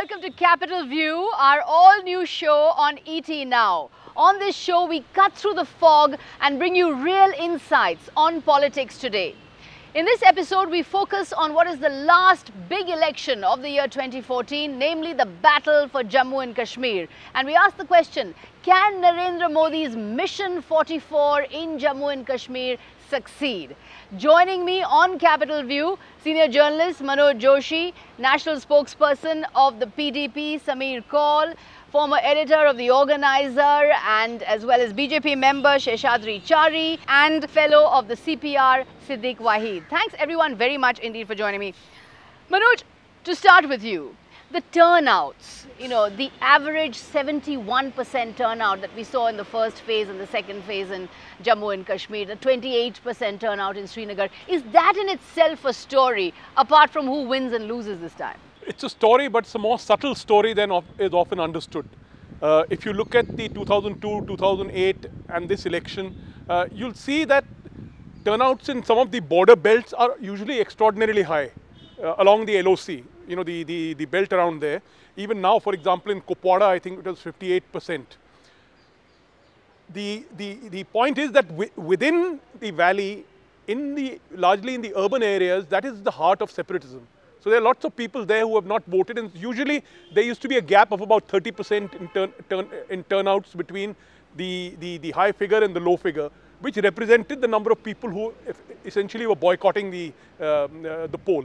welcome to Capital View, our all-new show on ET Now. On this show, we cut through the fog and bring you real insights on politics today. In this episode, we focus on what is the last big election of the year 2014, namely the battle for Jammu and Kashmir. And we ask the question, can Narendra Modi's Mission 44 in Jammu and Kashmir succeed? Joining me on Capital View, senior journalist Manoj Joshi, national spokesperson of the PDP, Kaul, former editor of The Organizer, and as well as BJP member Sheshadri Chari, and fellow of the CPR, Siddiq Waheed. Thanks everyone very much indeed for joining me. Manoj, to start with you, the turnouts, the average 71% turnout that we saw in the first phase and the second phase in Jammu and Kashmir, the 28% turnout in Srinagar, is that in itself a story, apart from who wins and loses this time? It's a story, but it's a more subtle story than is often understood. If you look at the 2002, 2008 and this election, you'll see that turnouts in some of the border belts are usually extraordinarily high along the LOC, the belt around there. Even now, for example, in Kupwara, I think it was 58%. The point is that within the valley, largely in the urban areas, that is the heart of separatism. So there are lots of people there who have not voted, and usually there used to be a gap of about 30% in turnouts between the high figure and the low figure, which represented the number of people who essentially were boycotting the poll.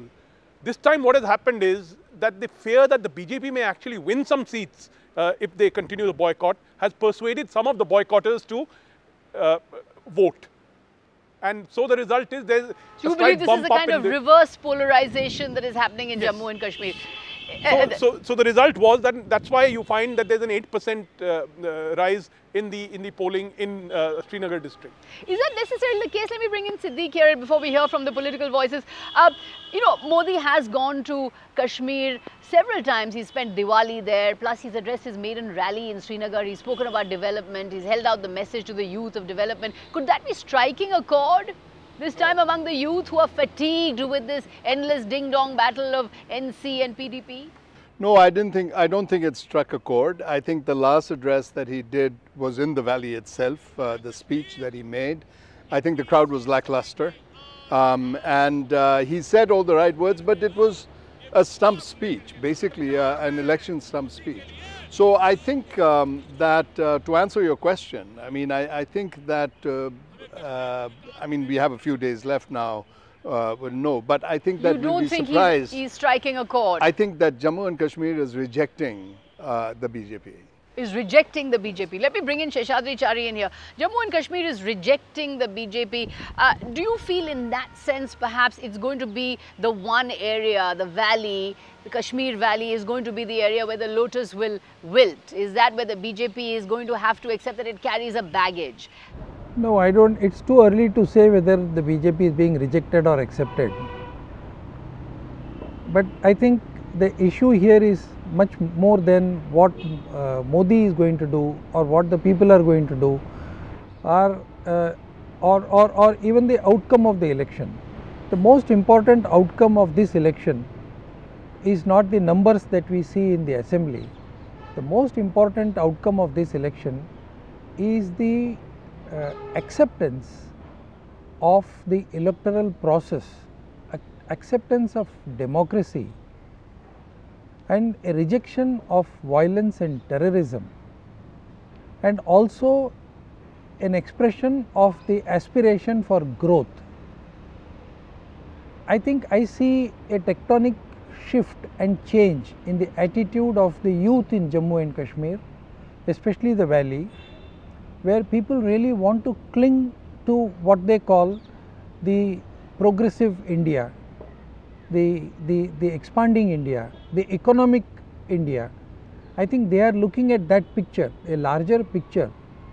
This time what has happened is that the fear that the BJP may actually win some seats if they continue the boycott has persuaded some of the boycotters to vote. And so the result is there's you believe this is a kind of reverse polarization that is happening in Jammu and Kashmir? So the result was that's why you find that there's an 8% rise in the polling in Srinagar district. Is that necessarily the case? Let me bring in Siddiq here before we hear from the political voices. Modi has gone to Kashmir several times. He's spent Diwali there, plus he's addressed his maiden rally in Srinagar. He's spoken about development. He's held out the message to the youth of development. Could that be striking a chord this time among the youth who are fatigued with this endless ding-dong battle of NC and PDP? No, I don't think it struck a chord. I think the last address that he did was in the valley itself, the speech that he made. I think the crowd was lackluster. And he said all the right words, but it was a stump speech, basically an election stump speech. So I think that to answer your question, I think that we have a few days left now. No, but I think that we'll be surprised. You don't think he's striking a chord? I think that Jammu and Kashmir is rejecting the BJP. Is rejecting the BJP. Let me bring in Sheshadri Chari in here. Jammu and Kashmir is rejecting the BJP. Do you feel in that sense perhaps it's going to be the one area, the valley, the Kashmir valley is going to be the area where the lotus will wilt? Is that where the BJP is going to have to accept that it carries a baggage? No, I don't. It's too early to say whether the BJP is being rejected or accepted. But I think the issue here is much more than what Modi is going to do or what the people are going to do, or even the outcome of the election. The most important outcome of this election is not the numbers that we see in the assembly. The most important outcome of this election is the acceptance of the electoral process, acceptance of democracy, and a rejection of violence and terrorism, and also an expression of the aspiration for growth. I think I see a tectonic shift and change in the attitude of the youth in Jammu and Kashmir, especially the valley, where people really want to cling to what they call the progressive India, the expanding India, the economic India. I think they are looking at that picture, a larger picture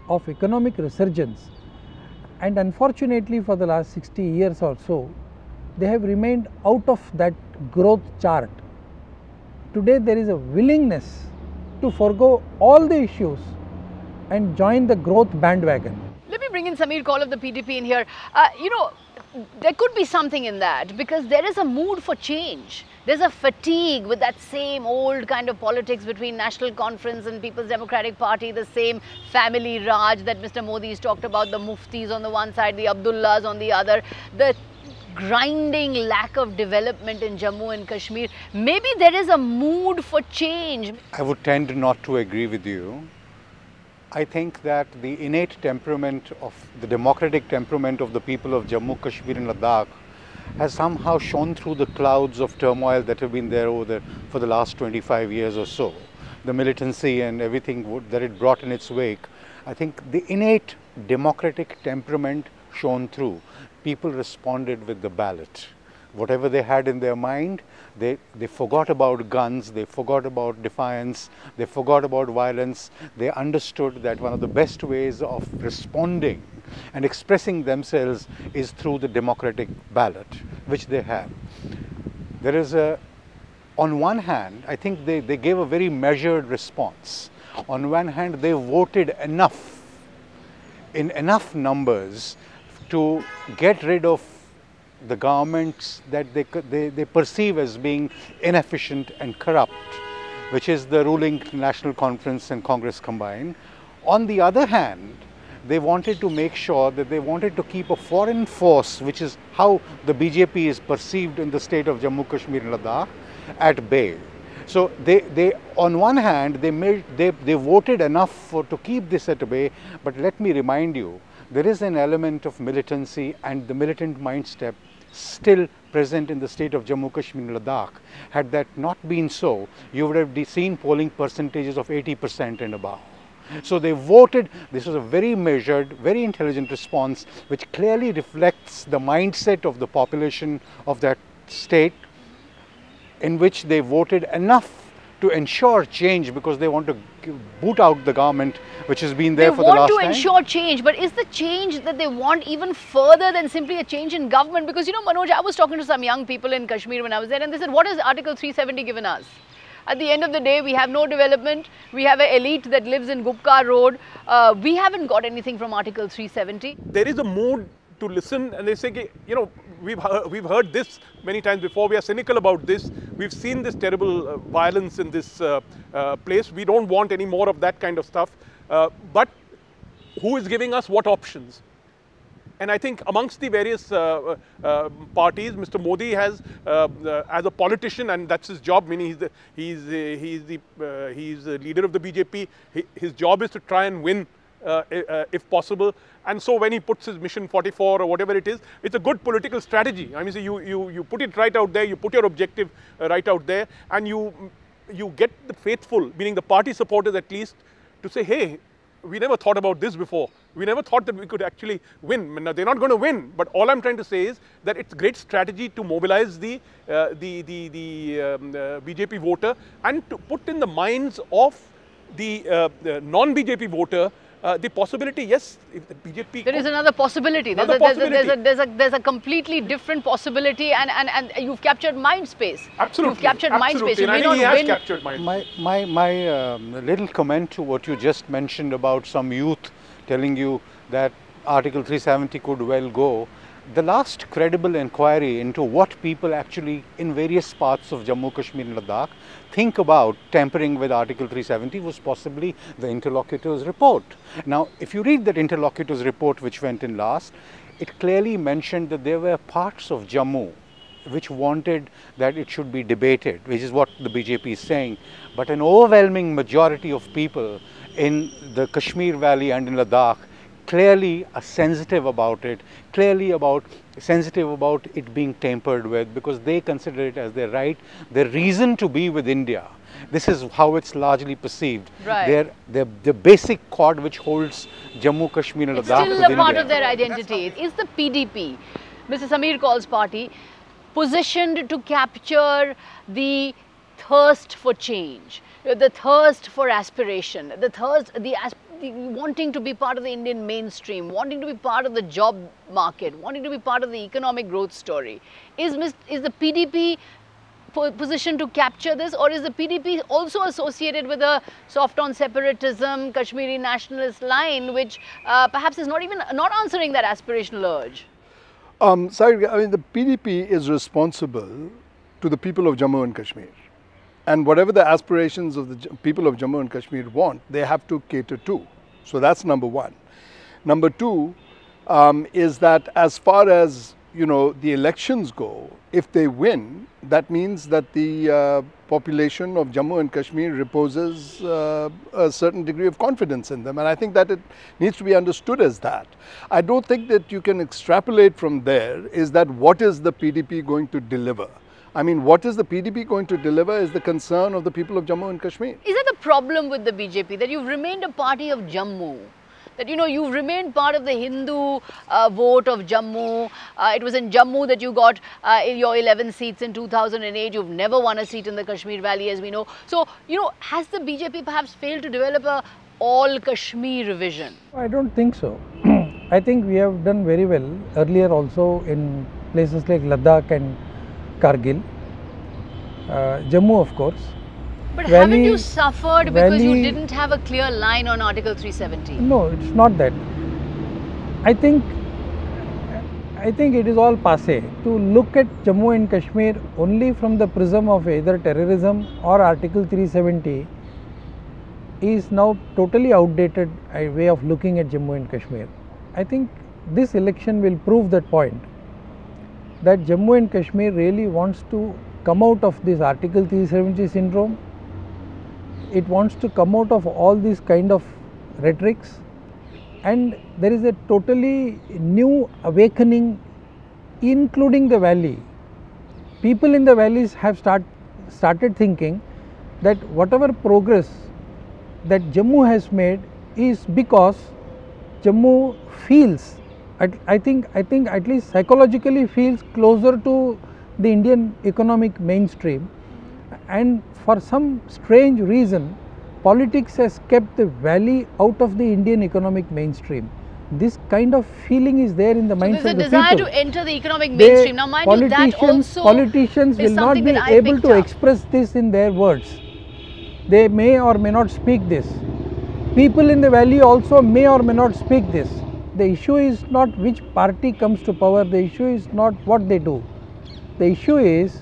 of economic resurgence. And unfortunately for the last 60 years or so, they have remained out of that growth chart. Today there is a willingness to forego all the issues and join the growth bandwagon. Let me bring in Kaul of the PDP in here. there could be something in that, because there is a mood for change. There's a fatigue with that same old kind of politics between National Conference and People's Democratic Party, the same family Raj that Mr. Modi has talked about, the Muftis on the one side, the Abdullahs on the other, the grinding lack of development in Jammu and Kashmir. Maybe there is a mood for change. I would tend not to agree with you. I think that the innate temperament of the democratic temperament of the people of Jammu, Kashmir and Ladakh has somehow shone through the clouds of turmoil that have been there for the last 25 years or so. The militancy and everything that it brought in its wake. I think the innate democratic temperament shone through. People responded with the ballot. Whatever they had in their mind, they forgot about guns, they forgot about defiance, they forgot about violence. They understood that one of the best ways of responding and expressing themselves is through the democratic ballot, which they have. There is on one hand, I think they gave a very measured response. On one hand, they voted enough, in enough numbers, to get rid of the governments that they perceive as being inefficient and corrupt, which is the ruling National Conference and Congress combined. On the other hand, they wanted to make sure that they wanted to keep a foreign force, which is how the BJP is perceived in the state of Jammu, Kashmir and Ladakh, at bay. So they on one hand, they voted enough to keep this at bay, but let me remind you, there is an element of militancy and the militant mindset still present in the state of Jammu, Kashmir and Ladakh. Had that not been so, you would have seen polling percentages of 80% and above. So they voted. This was a very measured, very intelligent response, which clearly reflects the mindset of the population of that state, in which they voted enough to ensure change, because they want to boot out the government which has been there for the last time. They want to ensure change, but is the change that they want even further than simply a change in government? Because, you know, Manoj, I was talking to some young people in Kashmir when I was there, and they said, what has Article 370 given us? At the end of the day, we have no development. We have an elite that lives in Gupka Road. We haven't got anything from Article 370. There is a mood to listen, and they say, you know, we've heard this many times before. We are cynical about this. We've seen this terrible violence in this place. We don't want any more of that kind of stuff. But who is giving us what options? And I think amongst the various parties, Mr. Modi has, as a politician, and that's his job, meaning he's the leader of the BJP. His job is to try and win, if possible. And so when he puts his Mission 44 or whatever it is, it's a good political strategy. I mean, so you put it right out there, you put your objective right out there, and you get the faithful, meaning the party supporters at least, to say, hey, we never thought about this before. We never thought that we could actually win. Now, they're not going to win, but all I'm trying to say is that it's a great strategy to mobilize the BJP voter and to put in the minds of the non-BJP voter the possibility, yes, if the BJP... There is another possibility. There's a completely different possibility, and you've captured mind space. Absolutely. You've captured mind space. You may not win. Captured mind. My little comment to what you just mentioned about some youth telling you that Article 370 could well go. The last credible inquiry into what people actually in various parts of Jammu, Kashmir and Ladakh think about tampering with Article 370 was possibly the interlocutor's report. Now, if you read that interlocutor's report which went in last, it clearly mentioned that there were parts of Jammu which wanted that it should be debated, which is what the BJP is saying. But an overwhelming majority of people in the Kashmir Valley and in Ladakh clearly are sensitive about it, sensitive about it being tampered with, because they consider it as their right, their reason to be with India. This is how it's largely perceived. Right. The basic cord which holds Jammu, Kashmir and Ladakh with India. It's still a part of their identity. Is the PDP, Mr. Samir Kaul's party, positioned to capture the thirst for change, the thirst for aspiration, the wanting to be part of the Indian mainstream, wanting to be part of the job market, wanting to be part of the economic growth story? Is the PDP positioned to capture this, or is the PDP also associated with a soft on separatism, Kashmiri nationalist line, which perhaps is not answering that aspirational urge? Sorry, I mean, the PDP is responsible to the people of Jammu and Kashmir. And whatever the aspirations of the people of Jammu and Kashmir want, they have to cater to. So that's number one. Number two is that as far as, you know, the elections go, if they win, that means that the population of Jammu and Kashmir reposes a certain degree of confidence in them. And I think that it needs to be understood as that. I don't think that you can extrapolate from there is that what is the PDP going to deliver? I mean, what is the PDP going to deliver is the concern of the people of Jammu and Kashmir. Is that the problem with the BJP, that you've remained a party of Jammu? That, you know, you've remained part of the Hindu vote of Jammu. It was in Jammu that you got your 11 seats in 2008. You've never won a seat in the Kashmir Valley, as we know. So, you know, has the BJP perhaps failed to develop a all Kashmir vision? I don't think so. I think we have done very well earlier also in places like Ladakh and Kargil. Jammu, of course. But haven't you suffered because you didn't have a clear line on Article 370? No, it's not that. I think it is all passé. To look at Jammu and Kashmir only from the prism of either terrorism or Article 370 is now totally outdated way of looking at Jammu and Kashmir. I think this election will prove that point, that Jammu and Kashmir really wants to come out of this Article 370 syndrome. It wants to come out of all these kind of rhetorics, and there is a totally new awakening, including the valley. People in the valleys have started thinking that whatever progress that Jammu has made is because Jammu feels, I think at least psychologically feels closer to the Indian economic mainstream, and for some strange reason politics has kept the valley out of the Indian economic mainstream. This kind of feeling is there in the minds of the people. There's a desire to enter the economic mainstream. Now mind you, that also politicians will not be able to express this in their words. They may or may not speak this. People in the valley also may or may not speak this. The issue is not which party comes to power, the issue is not what they do. The issue is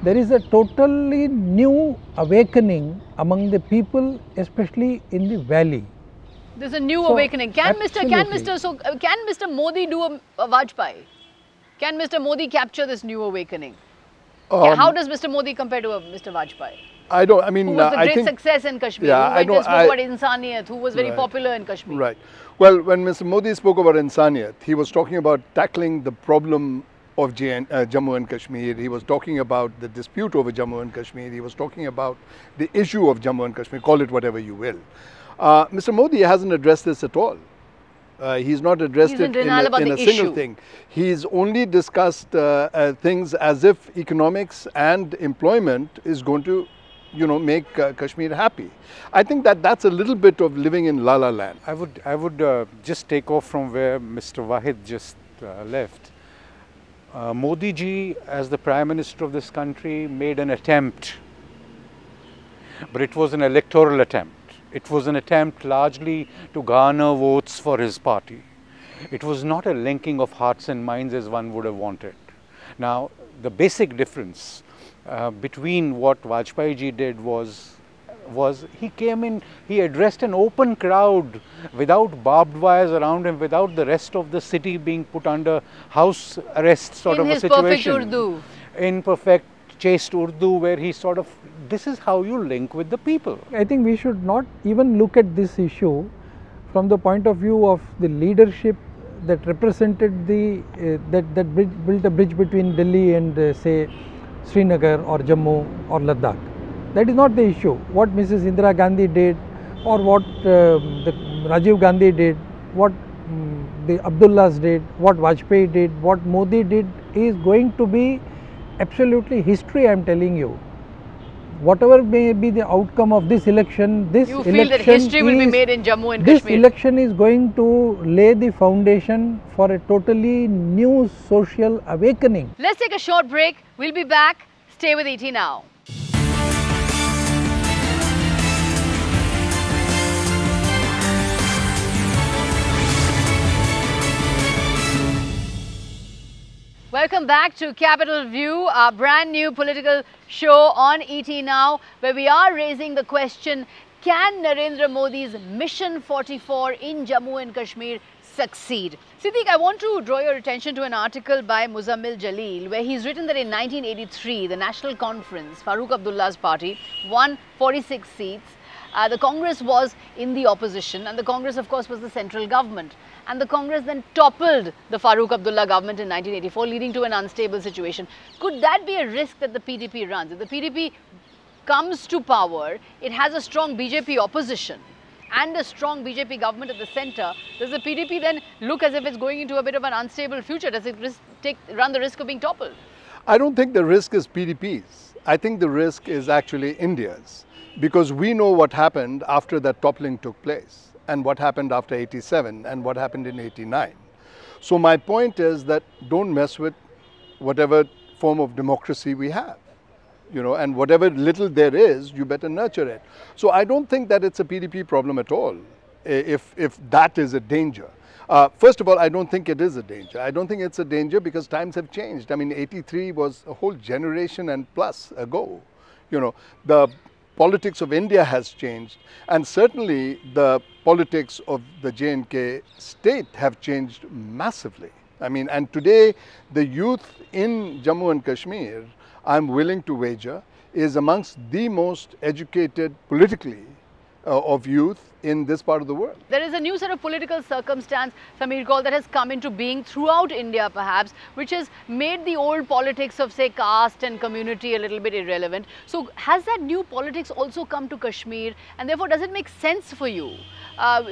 there is a totally new awakening among the people, especially in the valley. There's a new awakening. Can Mr. Modi do a Vajpayee? Can Mr. Modi capture this new awakening? How does Mr. Modi compare to Mr. Vajpayee? I mean, who was the great success in Kashmir, who spoke about Insaniyat, who was very popular in Kashmir. Right. Well, when Mr. Modi spoke about Insaniyat, he was talking about tackling the problem of Jammu and Kashmir. He was talking about the dispute over Jammu and Kashmir. He was talking about the issue of Jammu and Kashmir, call it whatever you will. Mr. Modi hasn't addressed this at all. He's not addressed it in a single thing. He's only discussed things as if economics and employment is going to, you know, make Kashmir happy. I think that that's a little bit of living in La La Land. I would just take off from where Mr. Waheed just left. Modi ji, as the Prime Minister of this country, made an attempt, but it was an electoral attempt. It was an attempt largely to garner votes for his party. It was not a linking of hearts and minds as one would have wanted. Now, the basic difference between what Vajpayee ji did was he came in, he addressed an open crowd without barbed wires around him, without the rest of the city being put under house arrest sort of a situation. In his perfect Urdu. In perfect chaste Urdu, where he sort of, this is how you link with the people. I think we should not even look at this issue from the point of view of the leadership that represented the, built a bridge between Delhi and say Srinagar or Jammu or Ladakh. That is not the issue. What Mrs. Indira Gandhi did, or what the Rajiv Gandhi did, what the Abdullahs did, what Vajpayee did, what Modi did is going to be absolutely history, I am telling you. Whatever may be the outcome of this election, you feel that history will be made in Jammu and Kashmir. This Kashmir. Election is going to lay the foundation for a totally new social awakening. Let's take a short break. We'll be back. Stay with ET Now. Welcome back to Capital View, our brand new political show on ET Now, where we are raising the question, can Narendra Modi's Mission 44 in Jammu and Kashmir succeed? Siddiq, I want to draw your attention to an article by Muzammil Jaleel, where he's written that in 1983, the National Conference, Farooq Abdullah's party, won 46 seats. The Congress was in the opposition, and the Congress, of course, was the central government. And the Congress then toppled the Farooq Abdullah government in 1984, leading to an unstable situation. Could that be a risk that the PDP runs? If the PDP comes to power, it has a strong BJP opposition and a strong BJP government at the centre. Does the PDP then look as if it's going into a bit of an unstable future? Does it run the risk of being toppled? I don't think the risk is PDP's. I think the risk is actually India's, because we know what happened after that toppling took place, and what happened after 87 and what happened in 89. So my point is that don't mess with whatever form of democracy we have, you know, and whatever little there is, you better nurture it. So I don't think that it's a PDP problem at all, if that is a danger. First of all, I don't think it is a danger. I don't think it's a danger because times have changed. I mean, 83 was a whole generation and plus ago. You know, the politics of India has changed, and certainly the politics of the J&K state have changed massively. I mean, and today the youth in Jammu and Kashmir, I'm willing to wager, is amongst the most educated politically of youth in this part of the world. There is a new set of political circumstance, Samir Kaul, that has come into being throughout India perhaps, which has made the old politics of, say, caste and community a little bit irrelevant. So has that new politics also come to Kashmir, and therefore does it make sense for you,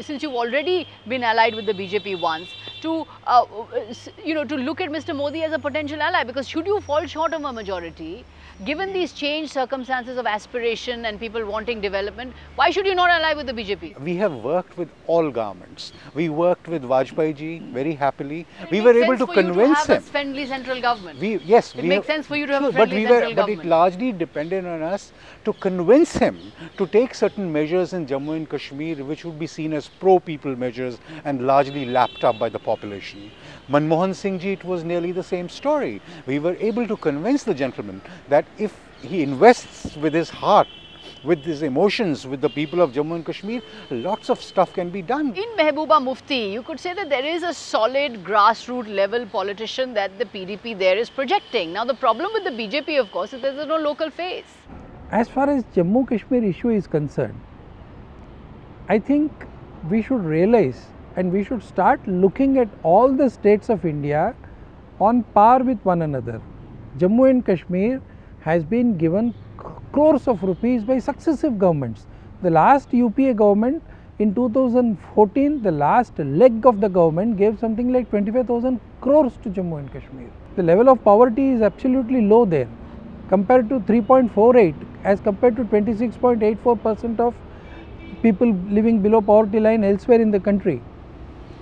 since you've already been allied with the BJP once, to to look at Mr. Modi as a potential ally? Because should you fall short of a majority, given these changed circumstances of aspiration and people wanting development, why should you not ally with the BJP? We have worked with all governments. We worked with Vajpayee ji very happily. We were able to convince him. It makes sense for you to have a friendly central government. It makes sense for you to have a friendly central government. But it largely depended on us to convince him to take certain measures in Jammu and Kashmir which would be seen as pro-people measures and largely lapped up by the population. Manmohan Singh ji, it was nearly the same story. We were able to convince the gentleman that if he invests with his heart, with his emotions, with the people of Jammu and Kashmir, lots of stuff can be done. In Mehbooba Mufti, you could say that there is a solid grassroots level politician that the PDP there is projecting. Now the problem with the BJP, of course, is there is no local face. As far as Jammu Kashmir issue is concerned, I think we should realize and we should start looking at all the states of India on par with one another. Jammu and Kashmir has been given crores of rupees by successive governments. The last UPA government in 2014, the last leg of the government gave something like 25,000 crores to Jammu and Kashmir. The level of poverty is absolutely low there, compared to 3.48 as compared to 26.84% of people living below poverty line elsewhere in the country.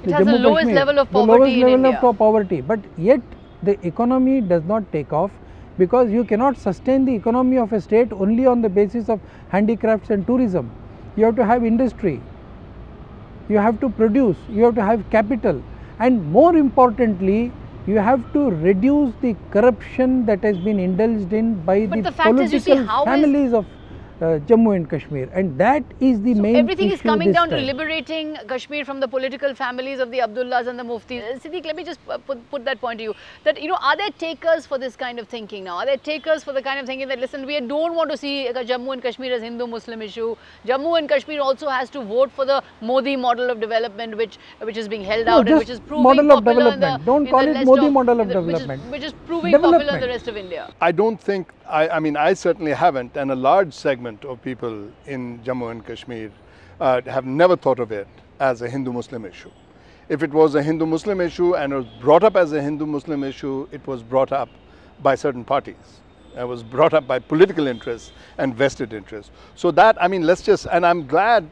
It has the lowest level of poverty in India. Of poverty, but yet the economy does not take off, because you cannot sustain the economy of a state only on the basis of handicrafts and tourism. You have to have industry, you have to produce, you have to have capital, and more importantly, you have to reduce the corruption that has been indulged in by the political families of Jammu and Kashmir, and that is the main issue. Everything is coming down to liberating Kashmir from the political families of the Abdullahs and the Muftis. Siddiq, let me just put that point to you, that are there takers for this kind of thinking now? Are there takers for the kind of thinking that, listen, we don't want to see Jammu and Kashmir as Hindu-Muslim issue. Jammu and Kashmir also has to vote for the Modi model of development, which is being held out and which is proving model of popular development. Don't call it Modi model of development. Which is proving popular in the rest of India. I don't think, I mean, I certainly haven't, and a large segment of people in Jammu and Kashmir have never thought of it as a Hindu-Muslim issue. If it was a Hindu-Muslim issue and it was brought up as a Hindu-Muslim issue, it was brought up by certain parties. It was brought up by political interests and vested interests. So that, I mean, let's just, and I'm glad,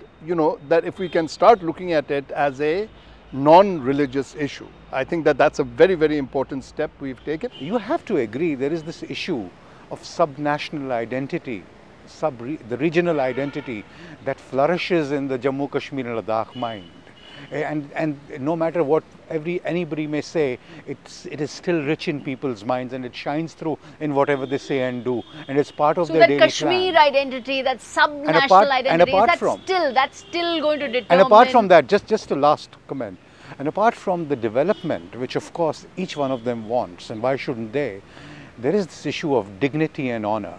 that if we can start looking at it as a non-religious issue, I think that that's a very, very important step we've taken. You have to agree, there is this issue of sub-national identity, the regional identity that flourishes in the Jammu Kashmir and Ladakh mind. And no matter what anybody may say, it is still rich in people's minds, and it shines through in whatever they say and do, and it's part of their daily plan. So that Kashmir identity, that sub-national identity, that's still going to determine. And apart from that, just a last comment. And apart from the development, which of course each one of them wants, and why shouldn't they, there is this issue of dignity and honor,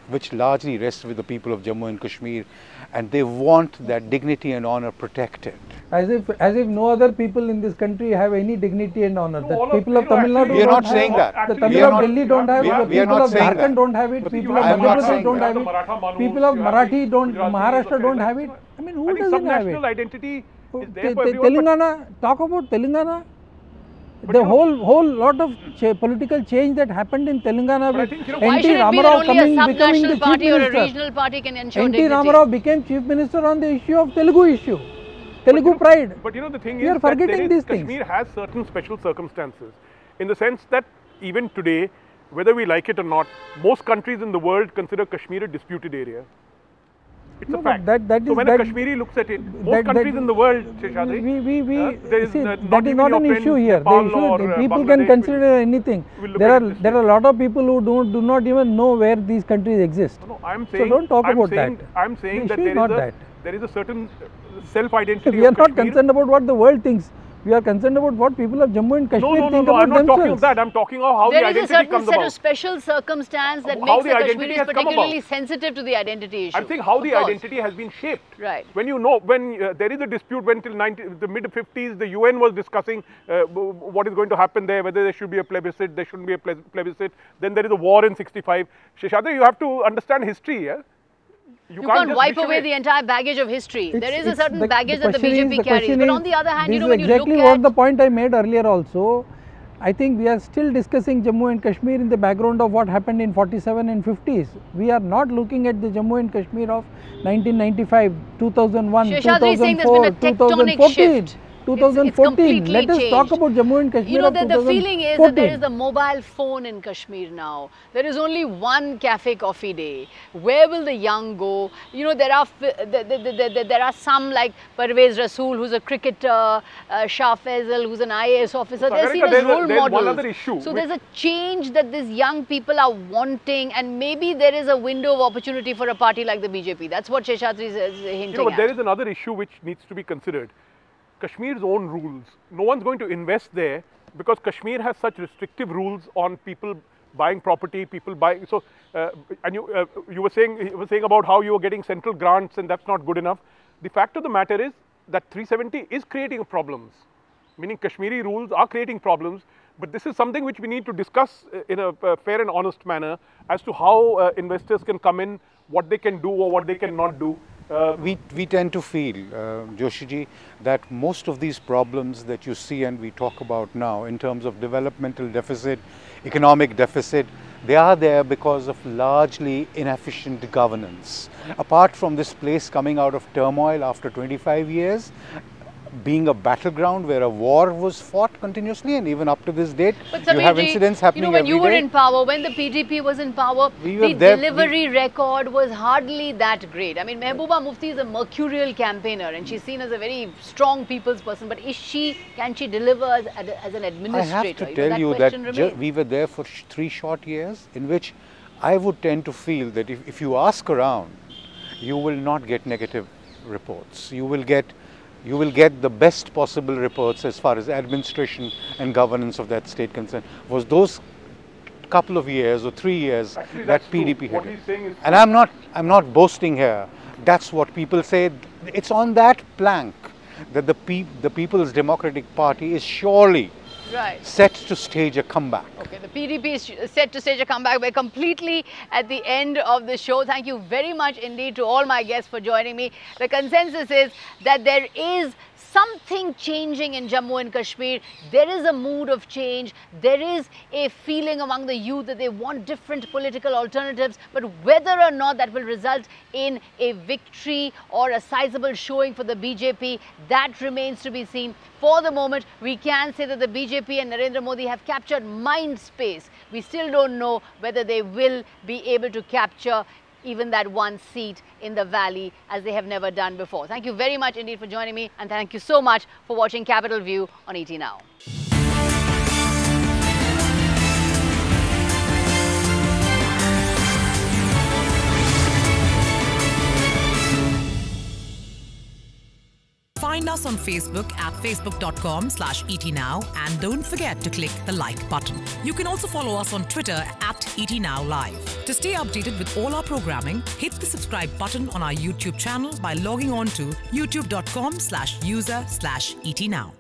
which largely rests with the people of Jammu and Kashmir, and they want that dignity and honor protected. As if no other people in this country have any dignity and honor. The people of Tamil Nadu we are don't not have saying that. The Tamil of Delhi don't have it. The people of Jharkhand don't have it. People of Madhya Pradesh don't have it. People of Marathi don't, Maharashtra don't have it. I mean, who doesn't have it? National identity is there for everyone. Telangana, talk about Telangana. The whole lot of political change that happened in Telangana with N.T. Ramarao becoming the chief or a regional party can ensure N.T. dignity. Ramarao became chief minister on the issue of Telugu pride. But the thing We are is forgetting these things. Kashmir has certain special circumstances, in the sense that even today, whether we like it or not, most countries in the world consider Kashmir a disputed area. It's a fact. So when a Kashmiri looks at it, most countries in the world, Sheshadri, that is not an issue here. People can consider anything. There are a lot of people who do not even know where these countries exist. No, I'm saying, so don't talk about that. I'm saying that there is a certain self-identity. We are not concerned about what the world thinks. We are concerned about what people of Jammu and Kashmir think about I'm not themselves. talking of that. I'm talking of how the identity comes about. There is a certain set of special circumstance that makes the Kashmiris particularly sensitive to the identity issue. I'm saying how the identity has been shaped. Right. When there is a dispute, when till the mid-50s, the UN was discussing what is going to happen there, whether there should be a plebiscite, there shouldn't be a plebiscite. Then there is a war in 65. Sheshadri, you have to understand history, yeah? You can't wipe away the entire baggage of history. There is a certain baggage that the BJP carries. But on the other hand, when you look at... This is exactly what the point I made earlier also. I think we are still discussing Jammu and Kashmir in the background of what happened in 47 and 50s. We are not looking at the Jammu and Kashmir of 1995, 2001, Sheshadri 2004, 2014. 2014. Let us talk about Jammu and Kashmir. The feeling is that there is a mobile phone in Kashmir now. There is only one cafe coffee day. Where will the young go? There are some like Parvez Rasool, who's a cricketer, Shah Faisal, who's an IAS officer. They're seen as role models. One other issue. So there's a change that these young people are wanting, and maybe there is a window of opportunity for a party like the BJP. That's what Sheshadri is hinting but at. There is another issue which needs to be considered. Kashmir's own rules. No one's going to invest there because Kashmir has such restrictive rules on people buying property, people buying. So, and you were saying about how you were getting central grants, and that's not good enough. The fact of the matter is that 370 is creating problems, meaning Kashmiri rules are creating problems. But this is something which we need to discuss in a fair and honest manner as to how investors can come in, what they can do or what they cannot do. We tend to feel, Joshi ji, that most of these problems that you see and we talk about now in terms of developmental deficit, economic deficit, they are there because of largely inefficient governance. Apart from this place coming out of turmoil after 25 years, being a battleground where a war was fought continuously, and even up to this date, you have incidents happening every day. When you were in power, when the PDP was in power, the delivery record was hardly that great. I mean, Mehbooba Mufti is a mercurial campaigner and she's seen as a very strong people's person, but can she deliver as an administrator? I have to tell you that we were there for 3 short years, in which I would tend to feel that if you ask around, you will not get negative reports. You will get the best possible reports as far as administration and governance of that state concerned. Was those couple of years or 3 years that PDP had. And I'm not boasting here. That's what people say. It's on that plank that the People's Democratic Party is surely set to stage a comeback. Okay, the PDP is set to stage a comeback. We're completely at the end of the show. Thank you very much indeed to all my guests for joining me. The consensus is that there is something changing in Jammu and Kashmir. There is a mood of change. There is a feeling among the youth that they want different political alternatives. But whether or not that will result in a victory or a sizable showing for the BJP, that remains to be seen. For the moment, we can say that the BJP and Narendra Modi have captured mind space. We still don't know whether they will be able to capture even that one seat in the valley as they have never done before. Thank you very much indeed for joining me, and thank you so much for watching Capital View on ET Now. Find us on Facebook at facebook.com/etnow and don't forget to click the like button. You can also follow us on Twitter at etnowlive. To stay updated with all our programming, hit the subscribe button on our YouTube channel by logging on to youtube.com/user/etnow.